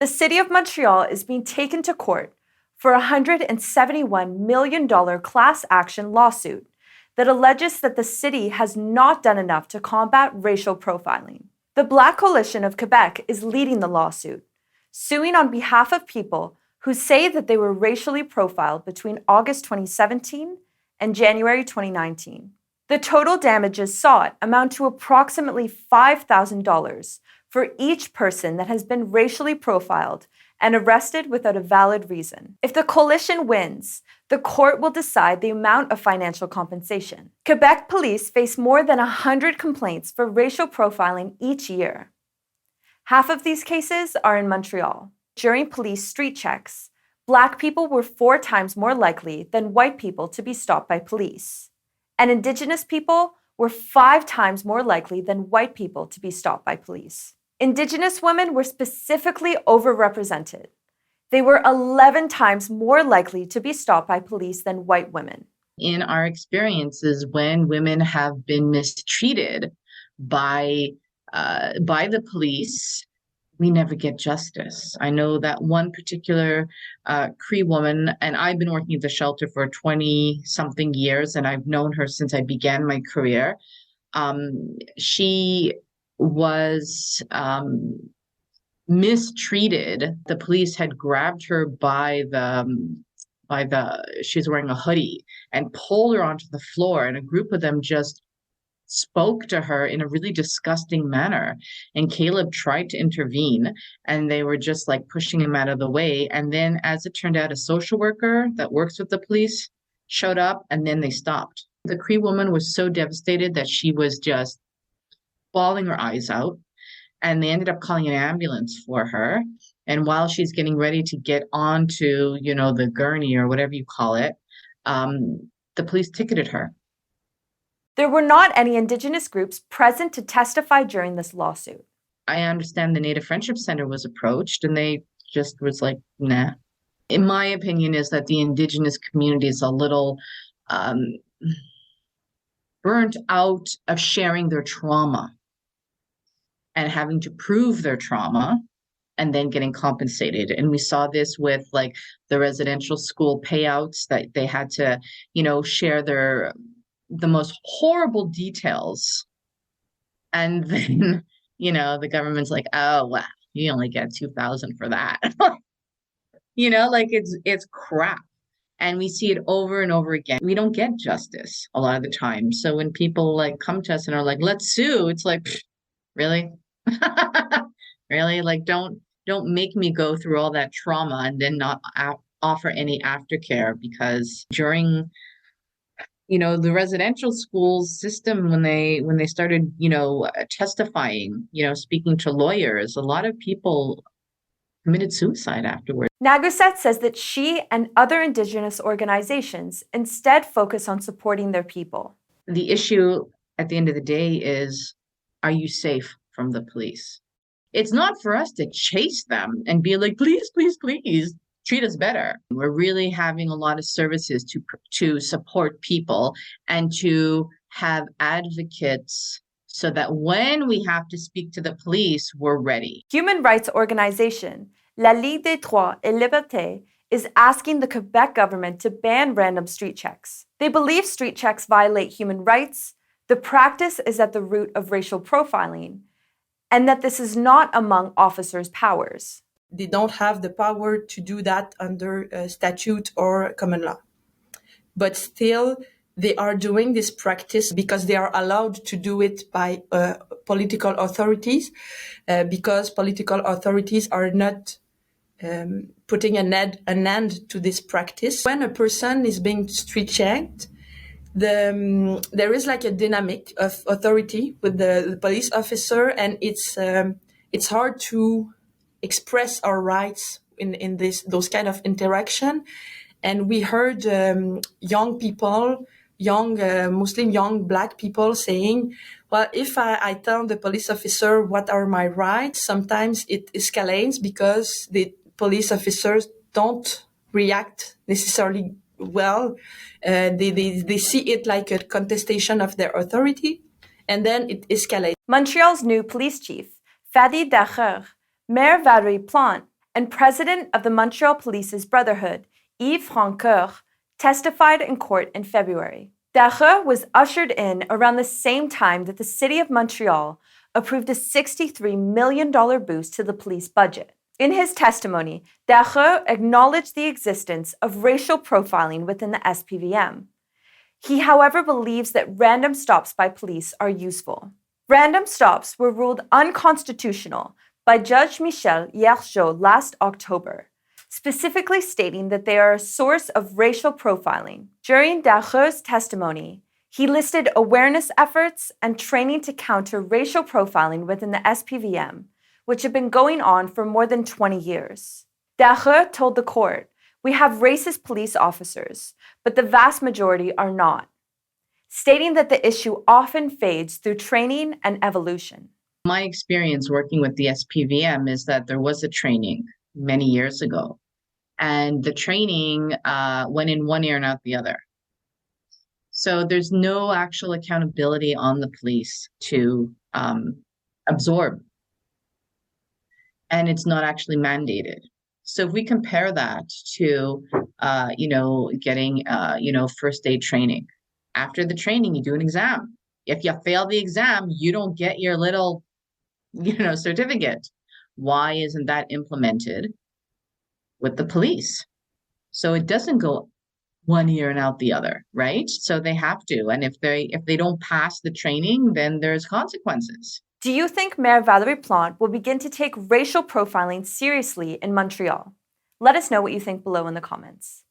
The City of Montreal is being taken to court for a $171 million class action lawsuit that alleges that the city has not done enough to combat racial profiling. The Black Coalition of Quebec is leading the lawsuit, suing on behalf of people who say that they were racially profiled between August 2017 and January 2019. The total damages sought amount to approximately $5,000 for each person that has been racially profiled and arrested without a valid reason. If the coalition wins, the court will decide the amount of financial compensation. Quebec police face more than 100 complaints for racial profiling each year. Half of these cases are in Montreal. During police street checks, Black people were 4 times more likely than white people to be stopped by police. And Indigenous people were 5 times more likely than white people to be stopped by police. Indigenous women were specifically overrepresented. They were 11 times more likely to be stopped by police than white women. In our experiences, when women have been mistreated by the police, we never get justice. I know that one particular Cree woman, and I've been working at the shelter for 20-something years, and I've known her since I began my career. She was mistreated. The police had grabbed her by she's wearing a hoodie and pulled her onto the floor, and a group of them just spoke to her in a really disgusting manner. And Caleb tried to intervene, and they were just like pushing him out of the way. And then, as it turned out, a social worker that works with the police showed up, and then they stopped. The Cree woman was so devastated that she was just bawling her eyes out, and they ended up calling an ambulance for her. And while she's getting ready to get onto, the gurney or whatever you call it, the police ticketed her. There were not any Indigenous groups present to testify during this lawsuit. I understand the Native Friendship Center was approached, and they just was like, nah. In my opinion, is that the Indigenous community is a little burnt out of sharing their trauma and having to prove their trauma and then getting compensated. And we saw this with like the residential school payouts, that they had to, share the most horrible details. And then, the government's like, oh, well, you only get $2,000 for that. It's crap. And we see it over and over again. We don't get justice a lot of the time. So when people come to us and are like, let's sue, it's like, really? Really? Don't make me go through all that trauma and then not offer any aftercare, because during the residential school system, when they started, testifying, speaking to lawyers, a lot of people committed suicide afterwards. Nagusset says that she and other Indigenous organizations instead focus on supporting their people. The issue at the end of the day is, are you safe from the police? It's not for us to chase them and be like, please, please, please, treat us better. We're really having a lot of services to support people and to have advocates so that when we have to speak to the police, we're ready. Human rights organization La Ligue des Droits et Libertés is asking the Quebec government to ban random street checks. They believe street checks violate human rights, the practice is at the root of racial profiling, and that this is not among officers' powers. They don't have the power to do that under statute or common law. But still, they are doing this practice because they are allowed to do it by political authorities, because political authorities are not putting an end to this practice. When a person is being street checked, there is like a dynamic of authority with the police officer, and it's hard to express our rights in those kind of interaction. And we heard young people, mostly young Black people saying, well, if I tell the police officer what are my rights, sometimes it escalates because the police officers don't react necessarily well. They see it like a contestation of their authority, and then it escalates. Montreal's new police chief, Fady Dagher, Mayor Valerie Plante, and president of the Montreal Police's Brotherhood, Yves Francoeur, testified in court in February. Dagher was ushered in around the same time that the City of Montreal approved a $63 million boost to the police budget. In his testimony, Dagher acknowledged the existence of racial profiling within the SPVM. He, however, believes that random stops by police are useful. Random stops were ruled unconstitutional by Judge Michel Hiergeau last October, specifically stating that they are a source of racial profiling. During Dagher's testimony, he listed awareness efforts and training to counter racial profiling within the SPVM, which have been going on for more than 20 years. Dagher told the court, "We have racist police officers, but the vast majority are not," stating that the issue often fades through training and evolution. My experience working with the SPVM is that there was a training many years ago, and the training went in one ear and out the other. So there's no actual accountability on the police to absorb, and it's not actually mandated. So if we compare that to, getting, first aid training, after the training, you do an exam. If you fail the exam, you don't get your little, certificate. Why isn't that implemented with the police? So it doesn't go one ear and out the other, right? So they have to. And if they don't pass the training, then there's consequences. Do you think Mayor Valerie Plante will begin to take racial profiling seriously in Montreal? Let us know what you think below in the comments.